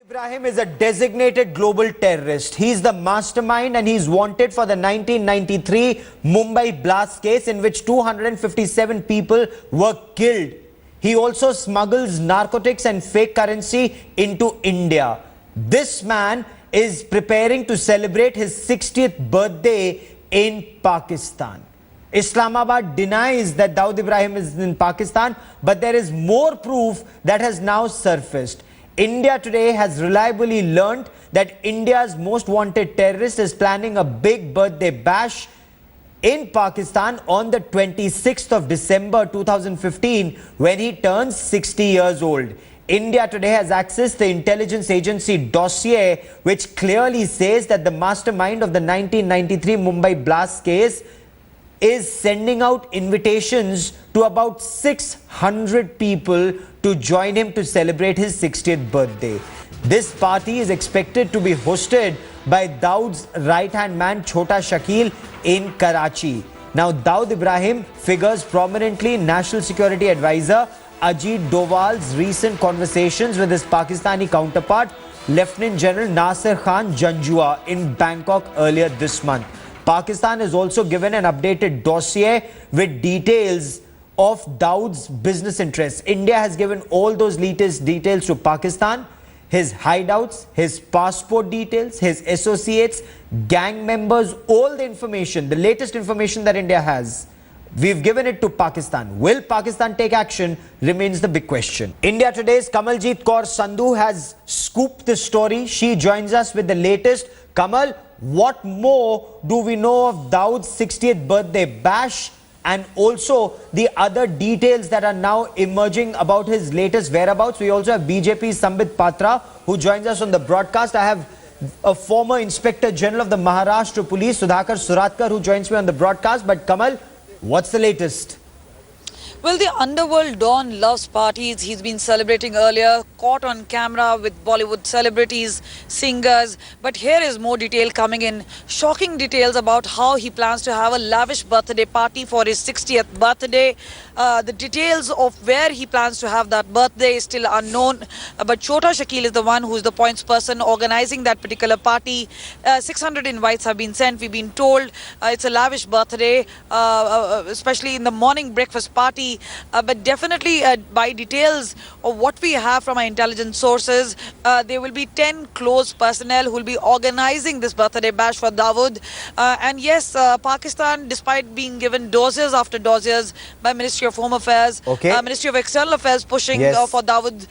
Ibrahim is a designated global terrorist. He's the mastermind and he's wanted for the 1993 Mumbai blast case in which 257 people were killed. He also smuggles narcotics and fake currency into India. This man is preparing to celebrate his 60th birthday in Pakistan. Islamabad denies that Dawood Ibrahim is in Pakistan, but there is more proof that has now surfaced. India today has reliably learned that India's most wanted terrorist is planning a big birthday bash in Pakistan on the 26th of December 2015 when he turns 60 years old. India today has accessed the intelligence agency dossier which clearly says that the mastermind of the 1993 Mumbai blast case is sending out invitations to about 600 people to join him to celebrate his 60th birthday. This party is expected to be hosted by Dawood's right-hand man Chota Shakil in Karachi. Now, Dawood Ibrahim figures prominently in National Security Advisor Ajit Doval's recent conversations with his Pakistani counterpart, Lieutenant General Nasir Khan Janjua, in Bangkok earlier this month. Pakistan has also given an updated dossier with details of Dawood's business interests. India has given all those latest details to Pakistan, his hideouts, his passport details, his associates, gang members, all the information, the latest information that India has. We've given it to Pakistan. Will Pakistan take action remains the big question. India Today's Kamaljeet Kaur Sandhu has scooped this story. She joins us with the latest. Kamal, what more do we know of Dawood's 60th birthday bash and also the other details that are now emerging about his latest whereabouts? We also have BJP's Sambit Patra who joins us on the broadcast. I have a former Inspector General of the Maharashtra Police, Sudhakar Suratkar, who joins me on the broadcast. But Kamal, what's the latest? Well, the Underworld Don loves parties. He's been celebrating earlier, caught on camera with Bollywood celebrities, singers. But here is more detail coming in. Shocking details about how he plans to have a lavish birthday party for his 60th birthday. The details of where he plans to have that birthday is still unknown. But Chota Shakil is the one who is the points person organizing that particular party. 600 invites have been sent. We've been told it's a lavish birthday, especially in the morning breakfast party. But definitely by details of what we have from our intelligence sources, there will be 10 close personnel who will be organizing this birthday bash for Dawood. And yes, Pakistan, despite being given doses after doses by Ministry of Home Affairs, Ministry of External Affairs pushing for Dawood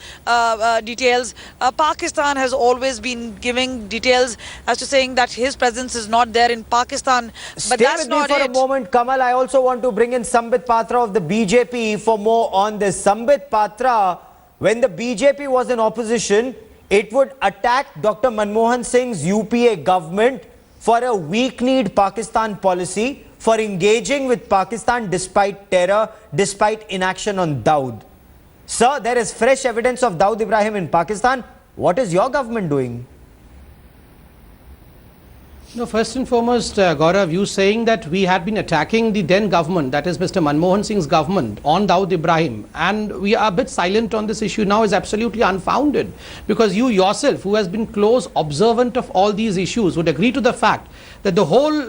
details, Pakistan has always been giving details as to saying that his presence is not there in Pakistan. But that's not it. For a moment, Kamal, I also want to bring in Sambit Patra of the BJP for more on this. Sambit Patra, when the BJP was in opposition, it would attack Dr. Manmohan Singh's UPA government for a weak-kneed Pakistan policy, for engaging with Pakistan despite terror, despite inaction on Dawood. Sir, there is fresh evidence of Dawood Ibrahim in Pakistan. What is your government doing? No, first and foremost, Gaurav, you saying that we had been attacking the then government, that is Mr. Manmohan Singh's government, on Dawood Ibrahim, and we are a bit silent on this issue now is absolutely unfounded, because you yourself, who has been close observant of all these issues, would agree to the fact that the whole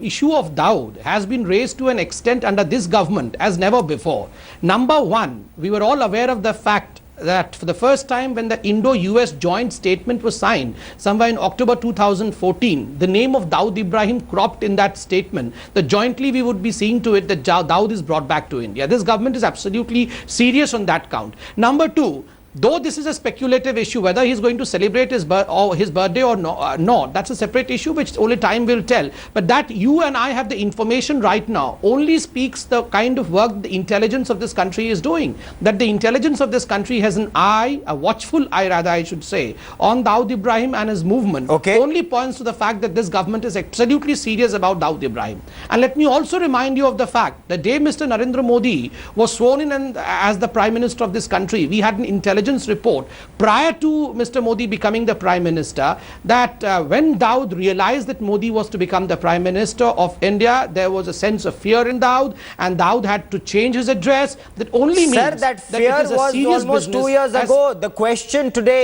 issue of Dawood has been raised to an extent under this government as never before. Number one, we were all aware of the fact that for the first time when the Indo-US joint statement was signed somewhere in October 2014, the name of Dawood Ibrahim cropped in that statement, that jointly we would be seeing to it that Dawood is brought back to India. This government is absolutely serious on that count. Number two, though this is a speculative issue, whether he's going to celebrate his birthday or not, that's a separate issue which only time will tell. But that you and I have the information right now only speaks the kind of work the intelligence of this country is doing. That the intelligence of this country has an eye, a watchful eye rather I should say, on Dawood Ibrahim and his movement. Only points to the fact that this government is absolutely serious about Dawood Ibrahim. And let me also remind you of the fact that the day Mr. Narendra Modi was sworn in as the Prime Minister of this country, we had an intelligence intelligence report prior to Mr. Modi becoming the Prime Minister, that when Dawood realized that Modi was to become the Prime Minister of India, there was a sense of fear in Dawood, and Dawood had to change his address. That only means Sir, that fear it is a was serious almost 2 business years ago. The question today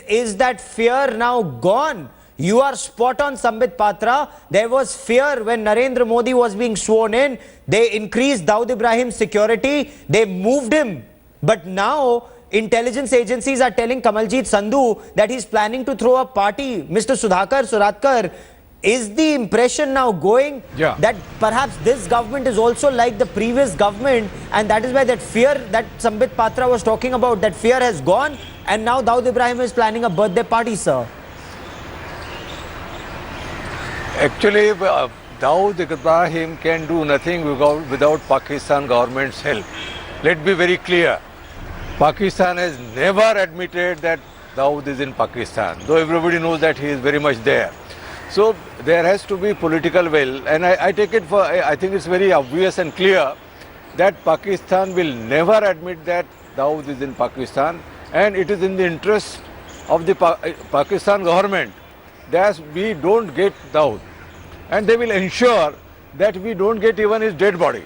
is that fear now gone? You are spot on, Sambit Patra. There was fear when Narendra Modi was being sworn in. They increased Dawood Ibrahim's security. They moved him. But now, intelligence agencies are telling Kamaljit Sandhu that he's planning to throw a party. Mr. Sudhakar Suratkar, is the impression now going that perhaps this government is also like the previous government, and that is why that fear that Sambit Patra was talking about, that fear has gone, and now Dawood Ibrahim is planning a birthday party, sir? Actually, Dawood Ibrahim can do nothing without Pakistan government's help. Let's be very clear. Pakistan has never admitted that Dawood is in Pakistan, though everybody knows that he is very much there. So there has to be political will, and I take it I think it's very obvious and clear that Pakistan will never admit that Dawood is in Pakistan, and it is in the interest of the Pakistan government that we don't get Dawood, and they will ensure that we don't get even his dead body.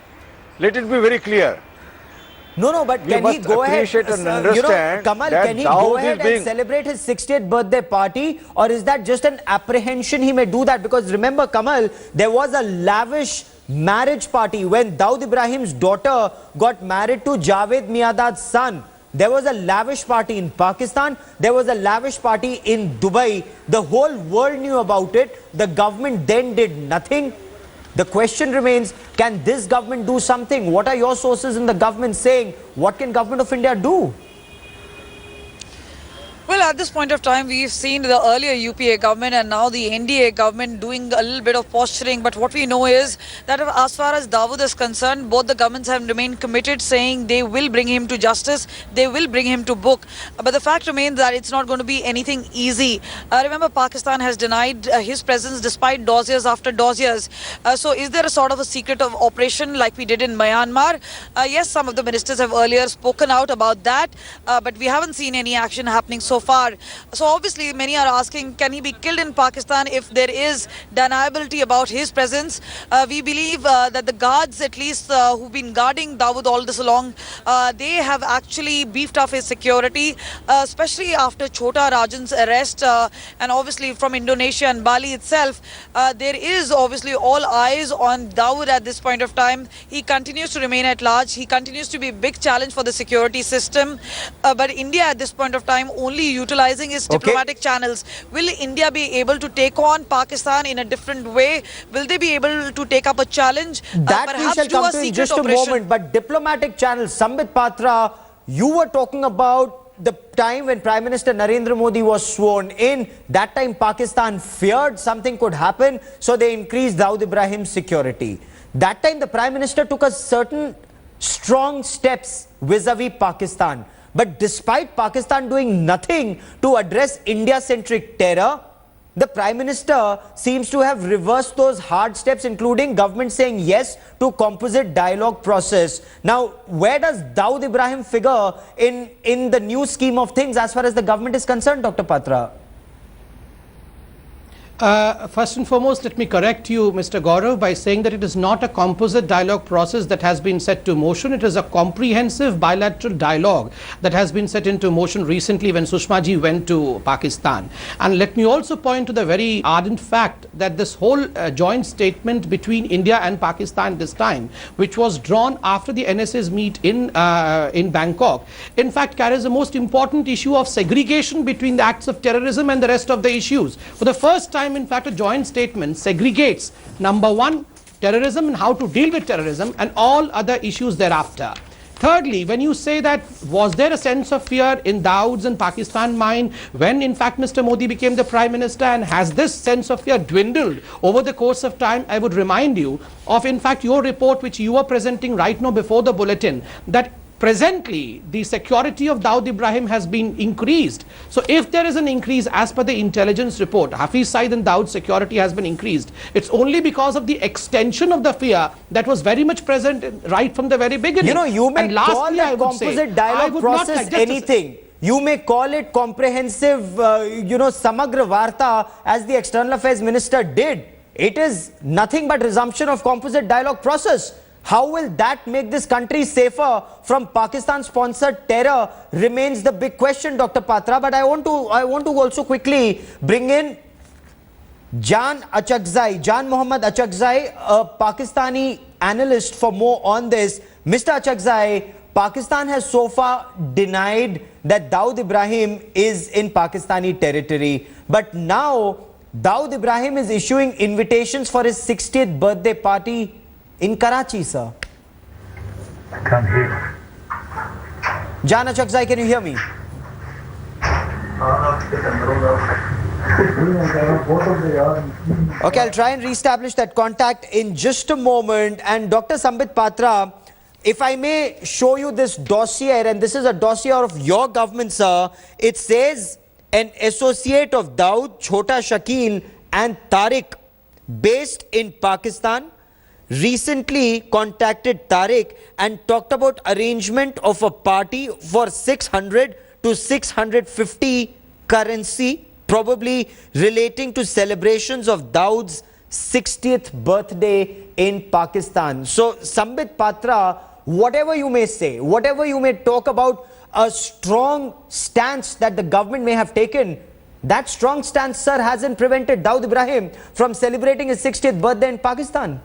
Let it be very clear. No, but We can he must go ahead, appreciate and understand Kamal, that can he Dawood go is ahead and being- celebrate his 60th birthday party, or is that just an apprehension he may do that? Because remember, Kamal, there was a lavish marriage party when Dawood Ibrahim's daughter got married to Javed Miadad's son. There was a lavish party in Pakistan. There was a lavish party in Dubai. The whole world knew about it. The government then did nothing. The question remains, can this government do something? What are your sources in the government saying? What can government of India do? Well, at this point of time, we've seen the earlier UPA government and now the NDA government doing a little bit of posturing. But what we know is that as far as Dawood is concerned, both the governments have remained committed, saying they will bring him to justice, they will bring him to book. But the fact remains that it's not going to be anything easy. Remember, Pakistan has denied his presence despite dossiers after dossiers. So is there a sort of a secret of operation like we did in Myanmar? Yes, some of the ministers have earlier spoken out about that, but we haven't seen any action happening so far. So obviously many are asking, can he be killed in Pakistan if there is deniability about his presence? We believe that the guards, at least who've been guarding Dawood all this along, they have actually beefed up his security, especially after Chota Rajan's arrest, and obviously from Indonesia and Bali itself. There is obviously all eyes on Dawood at this point of time. He continues to remain at large. He continues to be a big challenge for the security system. But India at this point of time only utilizing its diplomatic channels. Will India be able to take on Pakistan in a different way? Will they be able to take up a challenge? That we shall come to in just a moment. But diplomatic channels, Sambit Patra, you were talking about the time when Prime Minister Narendra Modi was sworn in. That time Pakistan feared something could happen, so they increased Dawood Ibrahim's security. That time the Prime Minister took a certain strong steps vis-a-vis Pakistan. But despite Pakistan doing nothing to address India-centric terror, the Prime Minister seems to have reversed those hard steps, including government saying yes to composite dialogue process. Now, where does Dawood Ibrahim figure in the new scheme of things as far as the government is concerned, Dr. Patra? First and foremost, let me correct you, Mr. Gaurav, by saying that it is not a composite dialogue process that has been set to motion. It is a comprehensive bilateral dialogue that has been set into motion recently when Sushma ji went to Pakistan. And let me also point to the very ardent fact that this whole joint statement between India and Pakistan this time, which was drawn after the NSA's meet in Bangkok, in fact carries the most important issue of segregation between the acts of terrorism and the rest of the issues. For the first time, in fact, a joint statement segregates, number one, terrorism and how to deal with terrorism and all other issues thereafter. Thirdly, when you say that was there a sense of fear in Dawood's and Pakistan mind when in fact Mr. Modi became the Prime Minister, and has this sense of fear dwindled over the course of time? I would remind you of in fact your report which you are presenting right now before the bulletin, that presently the security of Dawood Ibrahim has been increased. So if there is an increase as per the intelligence report, Hafiz Saeed and Dawood's security has been increased, it's only because of the extension of the fear that was very much present right from the very beginning. You know, you may and call lastly, the composite dialogue process anything. You may call it comprehensive, Samagra Varta, as the External Affairs Minister did. It is nothing but resumption of composite dialogue process. How will that make this country safer from Pakistan-sponsored terror remains the big question, Dr. Patra. But I want to also quickly bring in Jan Mohammad Achakzai, a Pakistani analyst, for more on this. Mr. Achakzai, Pakistan has so far denied that Dawood Ibrahim is in Pakistani territory. But now, Dawood Ibrahim is issuing invitations for his 60th birthday party in Karachi, sir. I can't hear. Jan Achakzai, can you hear me? Okay, I'll try and reestablish that contact in just a moment. And Dr. Sambit Patra, if I may show you this dossier, and this is a dossier of your government, sir. It says an associate of Dawood, Chhota Shakil and Tariq, based in Pakistan, recently contacted Tariq and talked about arrangement of a party for 600 to 650 currency, probably relating to celebrations of Dawood's 60th birthday in Pakistan. So, Sambit Patra, whatever you may say, whatever you may talk about a strong stance that the government may have taken, that strong stance, sir, hasn't prevented Dawood Ibrahim from celebrating his 60th birthday in Pakistan.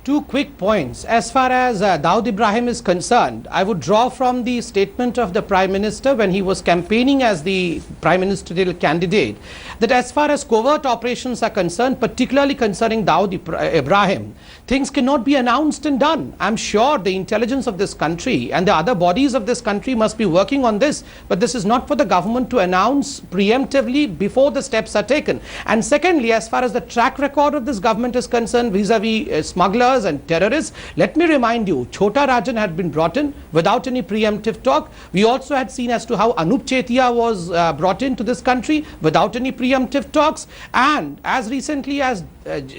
Two quick points. As far as Dawood Ibrahim is concerned, I would draw from the statement of the Prime Minister when he was campaigning as the Prime Ministerial candidate, that as far as covert operations are concerned, particularly concerning Dawood Ibrahim, things cannot be announced and done. I'm sure the intelligence of this country and the other bodies of this country must be working on this, but this is not for the government to announce preemptively before the steps are taken. And secondly, as far as the track record of this government is concerned vis-a-vis smugglers and terrorists, let me remind you, Chhota Rajan had been brought in without any preemptive talk. We also had seen as to how Anup Chetia was brought into this country without any preemptive talks. And as recently as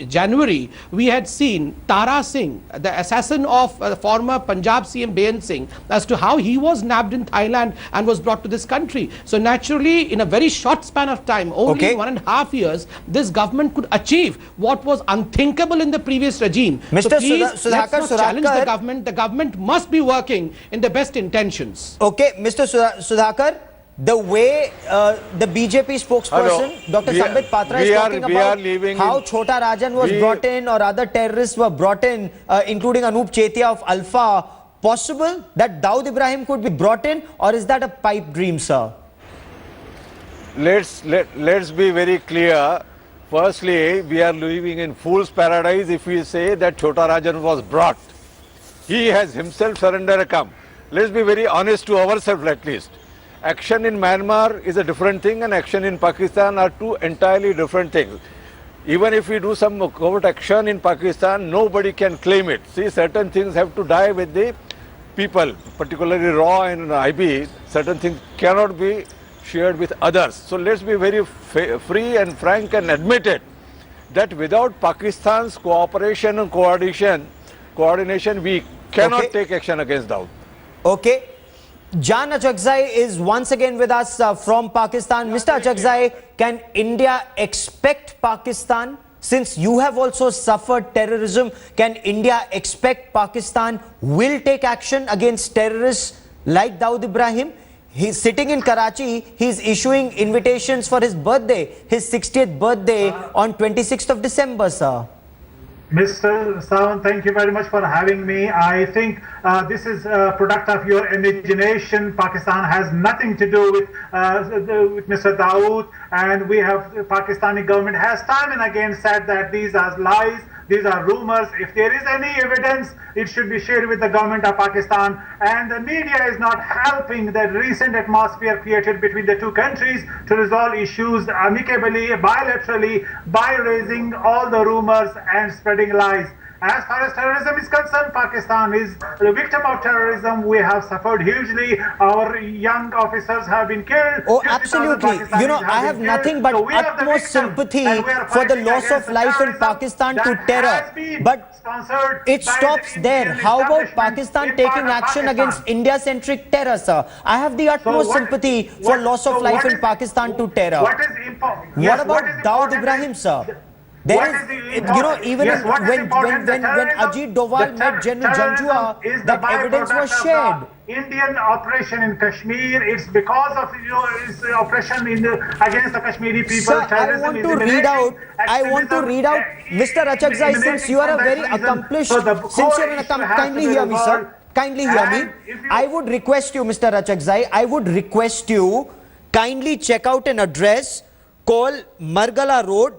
January, we had seen Tara Singh, the assassin of former Punjab CM Bein Singh, as to how he was nabbed in Thailand and was brought to this country. So naturally, in a very short span of time, only 1.5 years, this government could achieve what was unthinkable in the previous regime. Mr. So please, let's Sudhakar not challenge the government. The government must be working in the best intentions. Okay, Mr. Sudhakar, the way the BJP spokesperson, Dr. Sambit Patra, is talking about how Chhota Rajan was brought in or other terrorists were brought in, including Anup Chetia of Alpha, possible that Dawood Ibrahim could be brought in, or is that a pipe dream, sir? Let's be very clear. Firstly, we are living in fool's paradise if we say that Chhota Rajan was brought. He has himself surrendered a camp. Let's be very honest to ourselves at least. Action in Myanmar is a different thing and action in Pakistan are two entirely different things. Even if we do some covert action in Pakistan, nobody can claim it. See, certain things have to die with the people, particularly RAW and IB. Certain things cannot be shared with others. So let's be very free and frank and admit it, that without Pakistan's cooperation and coordination, we cannot take action against Dawood. Okay. Jan Achakzai is once again with us from Pakistan. Mr. Achakzai, can India expect Pakistan, since you have also suffered terrorism, can India expect Pakistan will take action against terrorists like Dawood Ibrahim? He's sitting in Karachi, he's issuing invitations for his birthday, his 60th birthday on 26th of December, sir. Mr. Sawan, thank you very much for having me. I think this is a product of your imagination. Pakistan has nothing to do with Mr. Dawood, and Pakistani government has time and again said that these are lies. These are rumors. If there is any evidence, it should be shared with the government of Pakistan. And the media is not helping the recent atmosphere created between the two countries to resolve issues amicably, bilaterally, by raising all the rumors and spreading lies. as far as terrorism is concerned, Pakistan is the victim of terrorism. We have suffered hugely. Our young officers have been killed. Oh, 50,000 absolutely. Pakistanis You know, I have been nothing killed. but So we are the utmost victim, sympathy and we are for the fighting loss of against the life in terrorism Pakistan to that terror. has been But sponsored it by stops the there. Indian How about establishment Pakistan in taking part of action Pakistan. against India-centric terror, sir? I have the utmost sympathy for loss of life in Pakistan to terror. What is important? What about Dawood Ibrahim, sir? There is, you know, even when Ajit Doval met General Janjua, that evidence was shared. Indian operation in Kashmir, it's because of its oppression against the Kashmiri people. Sir, I want to read out, Mr. Rachakzai, since you are a very accomplished, kindly hear me, sir, kindly hear me. I would request you, Mr. Rachakzai, I would request you, kindly check out an address called Margala Road,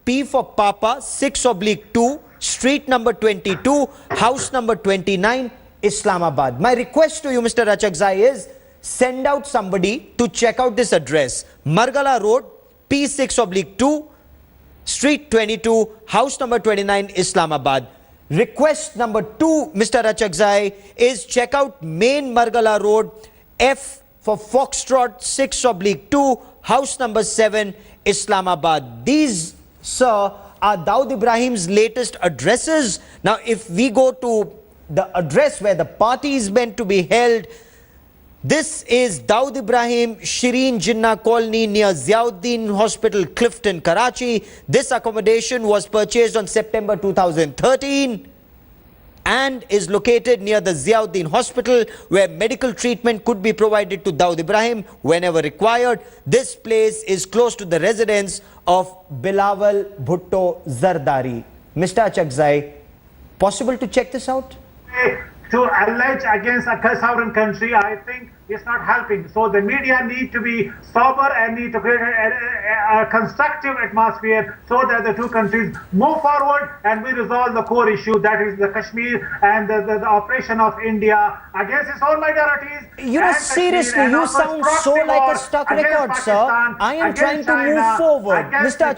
P for Papa, 6/2, street number 22, house number 29, Islamabad. My request to you, Mr. Rachakzai, is send out somebody to check out this address. Margala Road, P6/2, street 22, house number 29, Islamabad. Request number 2, Mr. Rachakzai, is check out main Margala Road, F for Foxtrot, 6/2, house number 7, Islamabad. These, sir, are Dawood Ibrahim's latest addresses. Now, if we go to the address where the party is meant to be held, this is Dawood Ibrahim, Shireen Jinnah Colony near Ziauddin Hospital, Clifton, Karachi. This accommodation was purchased on September 2013 and is located near the Ziauddin Hospital, where medical treatment could be provided to Dawood Ibrahim whenever required. This place is close to the residence of Bilawal Bhutto Zardari. Mr. Achakzai, possible to check this out? To allege against a sovereign country, I think it's not helping. So the media need to be sober and need to create a constructive atmosphere so that the two countries move forward and we resolve the core issue, that is the Kashmir and the operation of India against its own minorities. You know, seriously, you sound so like a stuck record, sir. I am trying to move forward. Mr.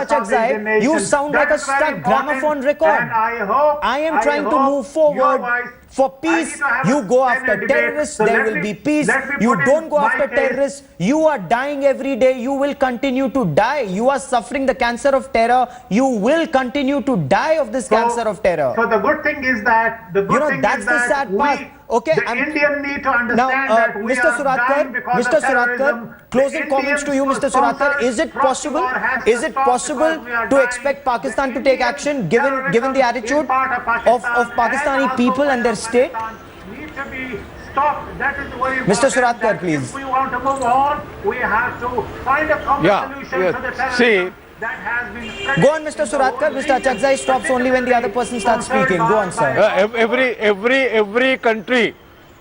Achakzai, you sound like a stuck gramophone record. And I am trying to move forward. For peace, you go after terrorists, there will be peace. You don't go after terrorists, you are dying every day, you will continue to die. You are suffering the cancer of terror, you will continue to die of this cancer of terror. So the good thing is that, that's the sad part. Okay, the Indian need to understand now, that we Mr. are dying Suratgar, because Mr. of terrorism. Suratgar, closing comments to you, Mr. Suratgar. Is it possible to expect Pakistan to take action given the attitude of Pakistani people and their state? Need to be stopped. That is very Mr. important. Suratgar, That please. If we want to move on, we have to find a common solution to the terrorism. See, that has been spread. Go on, Mr. Suratgar. Mr. Achakzai stops only when the other person starts speaking. Go on, sir.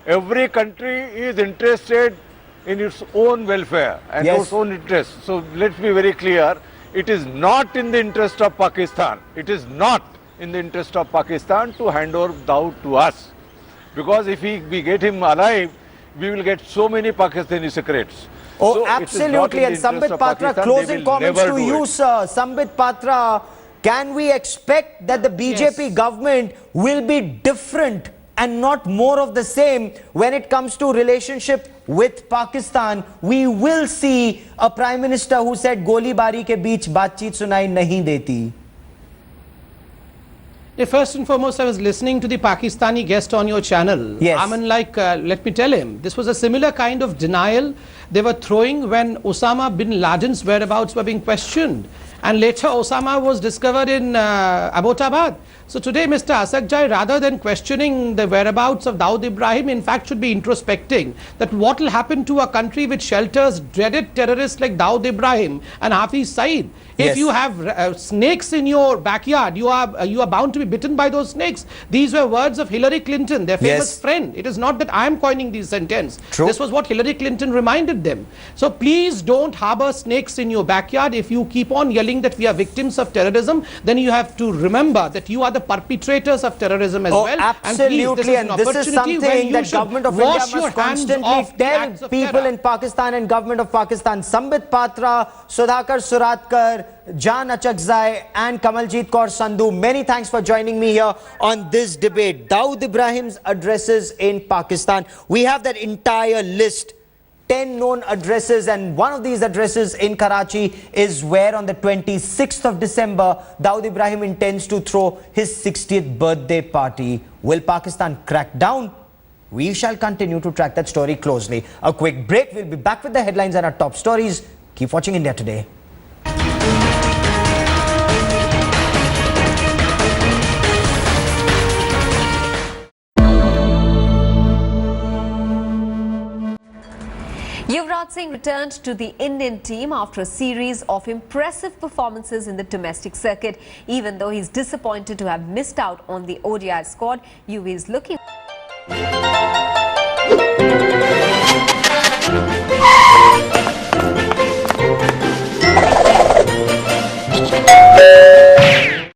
every country is interested in its own welfare and its own interests. So let's be very clear. It is not in the interest of Pakistan. It is not in the interest of Pakistan to hand over Dawood to us. Because if we get him alive, we will get so many Pakistani secrets. Oh, so absolutely. And Sambit Patra, closing comments to you, sir. Sambit Patra, can we expect that the BJP government will be different and not more of the same when it comes to relationship with Pakistan? We will see a Prime Minister who said, "Goli bari ke beech baatcheet sunai nahi deti." First and foremost, I was listening to the Pakistani guest on your channel. Yes. I mean, let me tell him, this was a similar kind of denial they were throwing when Osama bin Laden's whereabouts were being questioned. And later, Osama was discovered in Abbottabad. So today, Mr. Achakzai, rather than questioning the whereabouts of Dawood Ibrahim, in fact, should be introspecting that what will happen to a country which shelters dreaded terrorists like Dawood Ibrahim and Hafiz Saeed. If you have snakes in your backyard, you are bound to be bitten by those snakes. These were words of Hillary Clinton, their famous friend. It is not that I am coining these sentences. This was what Hillary Clinton reminded them. So please don't harbor snakes in your backyard if you keep on yelling telling that we are victims of terrorism, then you have to remember that you are the perpetrators of terrorism as well. Absolutely, and this is something that government of India must constantly tell people in Pakistan and government of Pakistan. Sambit Patra, Sudhakar Suratkar, Jan Achakzai and Kamaljeet Kaur Sandhu, many thanks for joining me here on this debate. Dawood Ibrahim's addresses in Pakistan. We have that entire list, 10 known addresses, and one of these addresses in Karachi is where on the 26th of December, Dawood Ibrahim intends to throw his 60th birthday party. Will Pakistan crack down? We shall continue to track that story closely. A quick break. We'll be back with the headlines and our top stories. Keep watching India Today. Yuvraj Singh returned to the Indian team after a series of impressive performances in the domestic circuit. Even though he's disappointed to have missed out on the ODI squad, Yuvi is looking